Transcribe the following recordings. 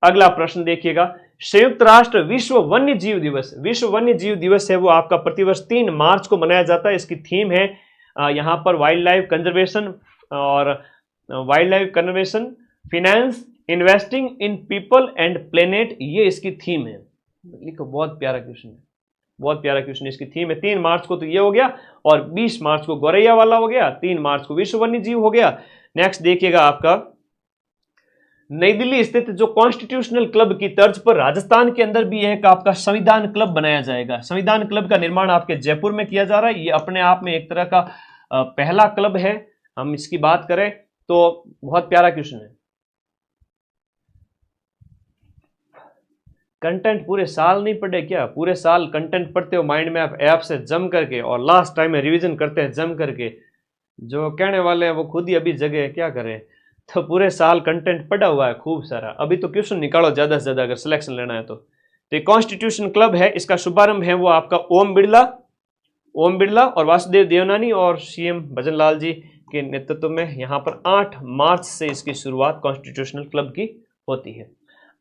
अगला प्रश्न देखिएगा, संयुक्त राष्ट्र विश्व वन्य जीव दिवस, विश्व वन्य जीव दिवस है वो आपका प्रतिवर्ष 3 मार्च को मनाया जाता है। इसकी थीम है यहाँ पर वाइल्ड लाइफ कंजर्वेशन और wild life conservation, finance, investing in people and planet, ये इसकी थीम है। लिखो, बहुत प्यारा क्वेश्चन है, बहुत प्यारा क्वेश्चन। इसकी थीम है 3 मार्च को तो ये हो गया, और 20 मार्च को गौरैया वाला हो गया, 3 मार्च को विश्व वन्य जीव हो गया। नेक्स्ट देखिएगा आपका, नई दिल्ली स्थित जो कॉन्स्टिट्यूशनल क्लब की तर्ज पर राजस्थान के अंदर भी एक आपका संविधान क्लब बनाया जाएगा। संविधान क्लब का निर्माण आपके जयपुर में किया जा रहा है। ये अपने आप में एक तरह का पहला क्लब है। हम इसकी बात करें तो बहुत प्यारा क्वेश्चन है। कंटेंट पूरे साल नहीं पढ़े क्या? पूरे साल कंटेंट पढ़ते हो माइंड में आप ऐप से जम करके, और लास्ट टाइम में रिवीजन करते हैं जम करके। जो कहने वाले हैं वो खुद ही अभी जगह, क्या करें। तो पूरे साल कंटेंट पढ़ा हुआ है खूब सारा। अभी तो क्वेश्चन निकालो ज्यादा से ज्यादा अगर सिलेक्शन लेना है तो। ये कॉन्स्टिट्यूशन क्लब है, इसका शुभारंभ है वो आपका ओम बिरला और वासुदेव देवनानी और सीएम भजन लाल जी के नेतृत्व में यहाँ पर 8 मार्च से इसकी शुरुआत कॉन्स्टिट्यूशनल क्लब की होती है।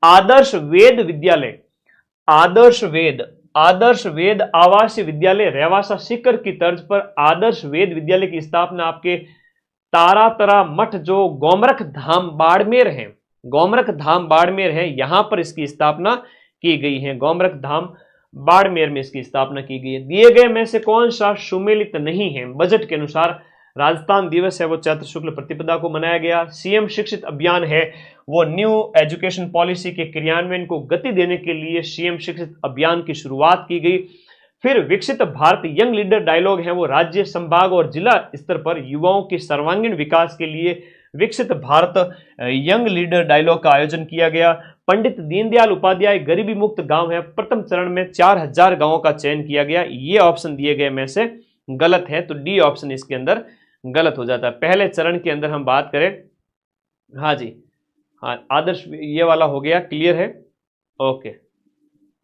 आदर्श वेद विद्यालय, आदर्श वेद आवासीय विद्यालय रेवासा सीकर की तर्ज पर आदर्श वेद विद्यालय की स्थापना आपके तारातरा मठ जो गोमरख धाम बाड़मेर है, यहां पर इसकी स्थापना की गई है। गोमरख धाम बाड़मेर में इसकी स्थापना की गई है। दिए गए में से कौन सा सुमेलित नहीं है? बजट के अनुसार राजस्थान दिवस है वो चैत्र शुक्ल प्रतिपदा को मनाया गया। सीएम शिक्षित अभियान है वो न्यू एजुकेशन पॉलिसी के क्रियान्वयन को गति देने के लिए सीएम शिक्षित अभियान की शुरुआत की गई। फिर विकसित भारत यंग लीडर डायलॉग है वो राज्य, संभाग और जिला स्तर पर युवाओं के सर्वांगीण विकास के लिए विकसित भारत यंग लीडर डायलॉग का आयोजन किया गया। पंडित दीनदयाल उपाध्याय गरीबी मुक्त गांव है, प्रथम चरण में 4000 गांवों का चयन किया गया। ये ऑप्शन दिए गए में से गलत है, तो डी ऑप्शन इसके अंदर गलत हो जाता है। पहले चरण के अंदर हम बात करें, हाँ जी, हाँ आदर्श ये वाला हो गया, क्लियर है, ओके।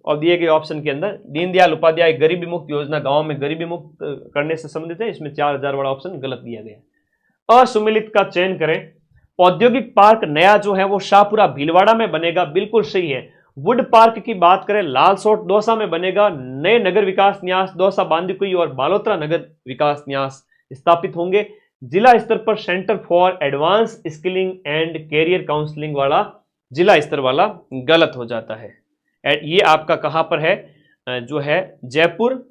और दिए गए ऑप्शन के अंदर दीनदयाल उपाध्याय गरीबी मुक्त योजना गांव में गरीबी मुक्त करने से संबंधित है, इसमें 4000 वाला ऑप्शन गलत दिया गया। असुमिलित का चयन करें। औद्योगिक पार्क नया जो है वो शाहपुरा भीलवाड़ा में बनेगा, बिल्कुल सही है। वुड पार्क की बात करें, लालसोट दौसा में बनेगा। नए नगर विकास न्यास दौसा बांदीकुई और बालोतरा नगर विकास न्यास स्थापित होंगे। जिला स्तर पर centre for advance skilling and career counselling वाला जिला स्तर वाला गलत हो जाता है। ये आपका कहां पर है? जो है जयपुर,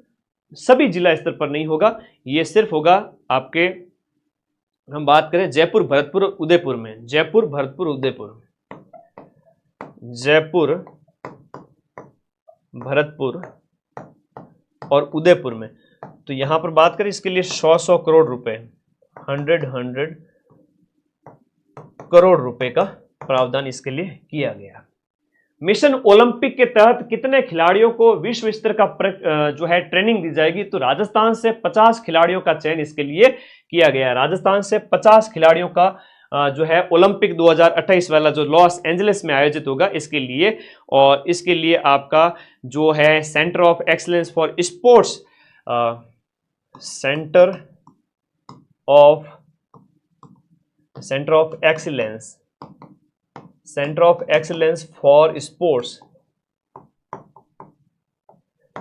सभी जिला स्तर पर नहीं होगा, ये सिर्फ होगा आपके, हम बात करें जयपुर, भरतपुर, उदयपुर में। जयपुर, भरतपुर, उदयपुर, जयपुर, भरतपुर और उदयपुर में। तो यहां पर बात करें इसके लिए 100 करोड़ रुपए, 100 करोड़ रुपए का प्रावधान इसके लिए किया गया। मिशन ओलंपिक के तहत कितने खिलाड़ियों को विश्व स्तर का जो है ट्रेनिंग दी जाएगी? तो राजस्थान से 50 खिलाड़ियों का चयन इसके लिए किया गया है। राजस्थान से 50 खिलाड़ियों का जो है ओलंपिक 2028 वाला जो लॉस एंजलिस में आयोजित होगा इसके लिए, और इसके लिए आपका जो है centre of excellence for sports, centre of excellence for sports,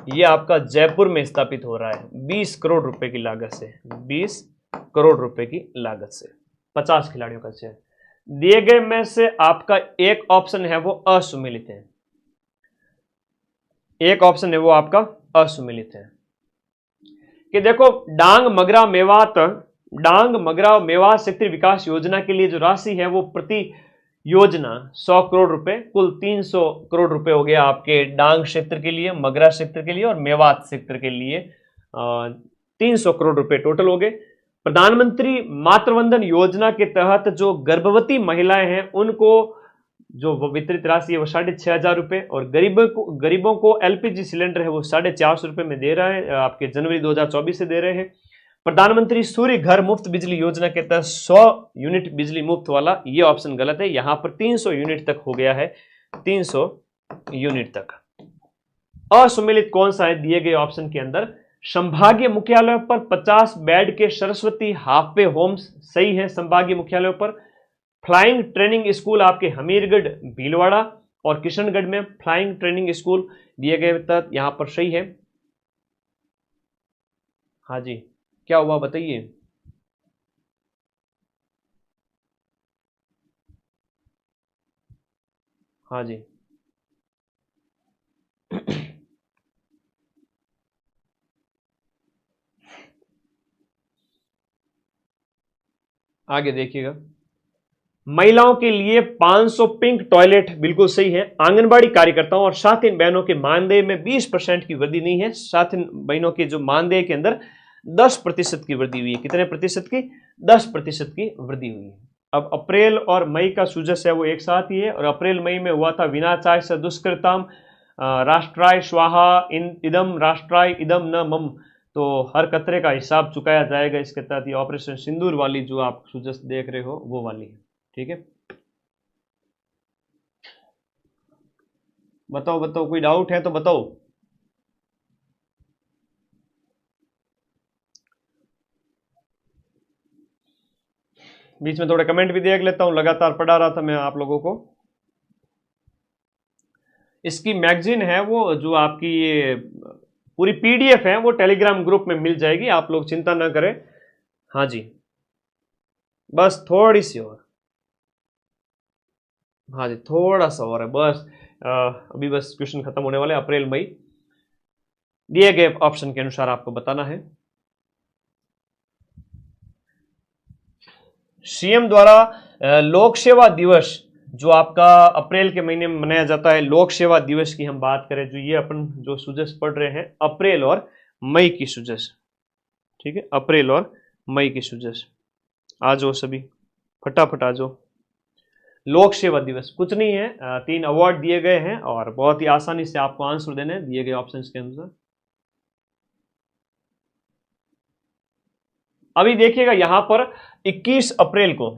ये आपका जयपुर में स्थापित हो रहा है 20 करोड़ रुपए की लागत से, 20 करोड़ रुपए की लागत से 50 खिलाड़ियों का चयन। दिए गए में से आपका एक ऑप्शन है वो असुमिलित है, एक ऑप्शन है वो आपका असुमिलित है कि देखो डांग मगरा मेवात क्षेत्रीय विकास योजना के लिए जो राशि है वो प्रति योजना 100 करोड़ रुपए, कुल 300 करोड़ रुपए हो गया आपके डांग क्षेत्र के लिए, मगरा क्षेत्र के लिए और मेवात क्षेत्र के लिए 300 करोड़ रुपए टोटल हो गए। प्रधानमंत्री मातृवंदन योजना के तहत जो गर्भवती महिलाएं हैं उनको जो वितरित राशि है वो 6500 रुपए, और गरीबों को एलपीजी सिलेंडर है वो 450 रुपए में दे रहा है, आपके जनवरी 2024 से दे रहे हैं। प्रधानमंत्री सूर्य घर मुफ्त बिजली योजना के तहत 100 यूनिट बिजली मुफ्त वाला, ये ऑप्शन गलत है, यहां पर 300 यूनिट तक हो गया है, 300 यूनिट तक। असुमिलित कौन सा है दिए गए ऑप्शन के अंदर? संभागीय मुख्यालयों पर 50 बेड के सरस्वती हाफ वे होम्स, सही है संभागीय मुख्यालयों पर। फ्लाइंग ट्रेनिंग स्कूल आपके हमीरगढ़ भीलवाड़ा और किशनगढ़ में फ्लाइंग ट्रेनिंग स्कूल दिए गए तहत यहाँ पर सही है। हाँ जी, क्या हुआ बताइए। हाँ जी आगे देखिएगा, महिलाओं के लिए 500 पिंक टॉयलेट, बिल्कुल सही है। आंगनबाड़ी कार्यकर्ताओं और साथ बहनों के मानदेय में 20% की वृद्धि नहीं है, साथ बहनों के जो मानदेय के अंदर 10% की वृद्धि हुई है। कितने प्रतिशत की? 10% की वृद्धि हुई है। अब अप्रैल और मई का सूजस है वो एक साथ ही है, और अप्रैल मई में हुआ था विनाचाय स दुष्कृताम राष्ट्राय स्वाहा इदम राष्ट्राय इदम न मम, तो हर कतरे का हिसाब चुकाया जाएगा। इसके तहत ये ऑपरेशन सिंदूर वाली जो आप सूजस देख रहे हो वो वाली है। ठीक है, बताओ बताओ, कोई डाउट है तो बताओ। बीच में थोड़े कमेंट भी देख लेता हूं, लगातार पढ़ा रहा था मैं आप लोगों को। इसकी मैगजीन है वो जो आपकी ये पूरी पीडीएफ है वो टेलीग्राम ग्रुप में मिल जाएगी, आप लोग चिंता ना करें। हाँ जी, बस थोड़ी सी और, हाँ जी थोड़ा सा और है बस। अभी बस क्वेश्चन खत्म होने वाले, अप्रैल मई दिए गए ऑप्शन के अनुसार आपको बताना है। सीएम द्वारा लोक सेवा दिवस जो आपका अप्रैल के महीने में मनाया जाता है, लोक सेवा दिवस की हम बात करें, जो ये अपन जो सुजस पढ़ रहे हैं अप्रैल और मई की सुजस, ठीक है, अप्रैल और मई की सुजस। आ जाओ सभी, फटाफट आ जाओ। लोक सेवा दिवस कुछ नहीं है, 3 अवार्ड दिए गए हैं और बहुत ही आसानी से आपको आंसर देने हैं दिए गए ऑप्शंस के अनुसार। अभी देखिएगा यहां पर 21 अप्रैल को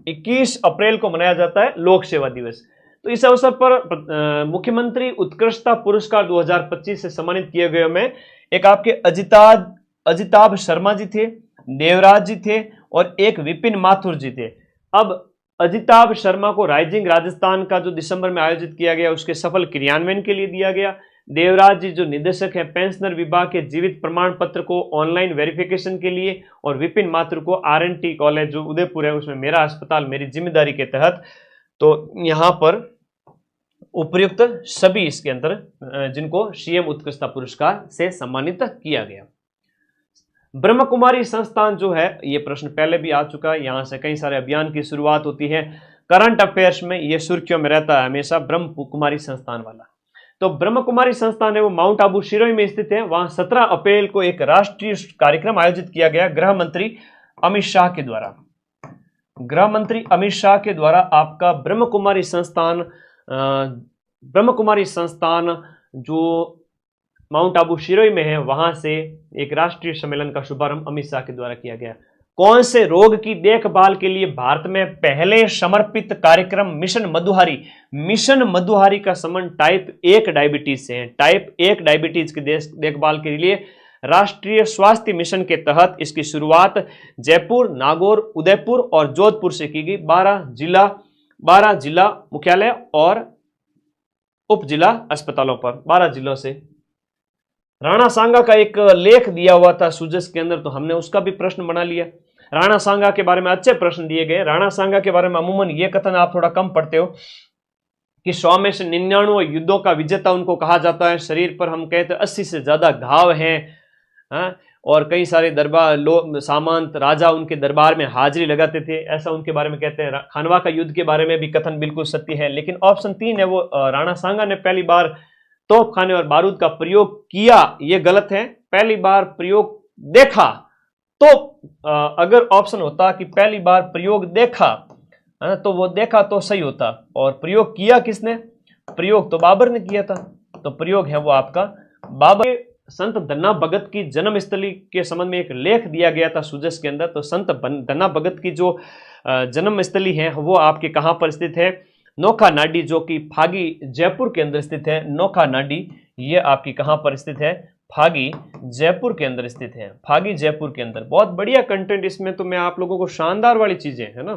21 अप्रैल को मनाया जाता है लोक सेवा दिवस। तो इस अवसर पर मुख्यमंत्री उत्कृष्टता पुरस्कार 2025 से सम्मानित किए गए में एक आपके अजिताभ शर्मा जी थे, देवराज जी थे और एक विपिन माथुर जी थे। अब अजिताभ शर्मा को राइजिंग राजस्थान का जो दिसंबर में आयोजित किया गया उसके सफल क्रियान्वयन के लिए दिया गया। देवराज जी जो निदेशक है पेंशनर विभाग के जीवित प्रमाण पत्र को ऑनलाइन वेरिफिकेशन के लिए, और विपिन माथुर को आरएनटी कॉलेज जो उदयपुर है उसमें मेरा अस्पताल मेरी जिम्मेदारी के तहत। तो यहां पर उपयुक्त सभी इसके अंदर जिनको सीएम उत्कृष्टता पुरस्कार से सम्मानित किया गया। ब्रह्म कुमारी संस्थान जो है, ये प्रश्न पहले भी आ चुका है, यहां से कई सारे अभियान की शुरुआत होती है। करंट अफेयर्स में ये सुर्खियों में रहता है हमेशा ब्रह्म कुमारी संस्थान वाला। तो ब्रह्म कुमारी संस्थान है वो माउंट आबू सिरोही में स्थित है। वहां 17 अप्रैल को एक राष्ट्रीय कार्यक्रम आयोजित किया गया गृह मंत्री अमित शाह के द्वारा। गृह मंत्री अमित शाह के द्वारा आपका ब्रह्म कुमारी संस्थान जो माउंट आबू सिरोही में है वहां से एक राष्ट्रीय सम्मेलन का शुभारंभ अमित शाह के द्वारा किया गया। कौन से रोग की देखभाल के लिए भारत में पहले समर्पित कार्यक्रम मिशन मधुहारी का संबंध टाइप 1 डायबिटीज से है। टाइप 1 डायबिटीज की देखभाल के लिए राष्ट्रीय स्वास्थ्य मिशन के तहत इसकी शुरुआत जयपुर, नागौर, उदयपुर और जोधपुर से की गई। 12 जिला मुख्यालय और उप जिला अस्पतालों पर 12 जिलों से। राणा सांगा का एक लेख दिया हुआ था सुजस के अंदर, तो हमने उसका भी प्रश्न बना लिया। राणा सांगा के बारे में अच्छे प्रश्न दिए गए। राणा सांगा के बारे में अमूमन ये कथन आप थोड़ा कम पढ़ते हो कि 100 में से 99 युद्धों का विजेता उनको कहा जाता है। शरीर पर हम कहते हैं 80 से ज्यादा घाव हैं, और कई सारे दरबार सामंत राजा उनके दरबार में हाजिरी लगाते थे, ऐसा उनके बारे में कहते हैं। खानवा का युद्ध के बारे में भी कथन बिल्कुल सत्य है। लेकिन ऑप्शन 3 है वो राणा सांगा ने पहली बार तोपखाने और बारूद का प्रयोग किया, ये गलत है। पहली बार प्रयोग देखा, तो अगर ऑप्शन होता कि पहली बार प्रयोग देखा तो वो देखा तो सही होता, और प्रयोग किया किसने? प्रयोग तो बाबर ने किया था, तो प्रयोग है वो आपका बाबर। संत धन्ना भगत की जन्मस्थली के संबंध में एक लेख दिया गया था सुजस के अंदर। तो संत धन्ना भगत की जो जन्मस्थली है वो आपके कहां पर स्थित है? नोखा नाडी, जो कि फागी जयपुर के अंदर स्थित है। नोखा नाडी ये आपकी कहां पर स्थित है? फागी जयपुर के अंदर स्थित है। फागी जयपुर के अंदर। बहुत बढ़िया कंटेंट इसमें, तो मैं आप लोगों को शानदार वाली चीजें है ना।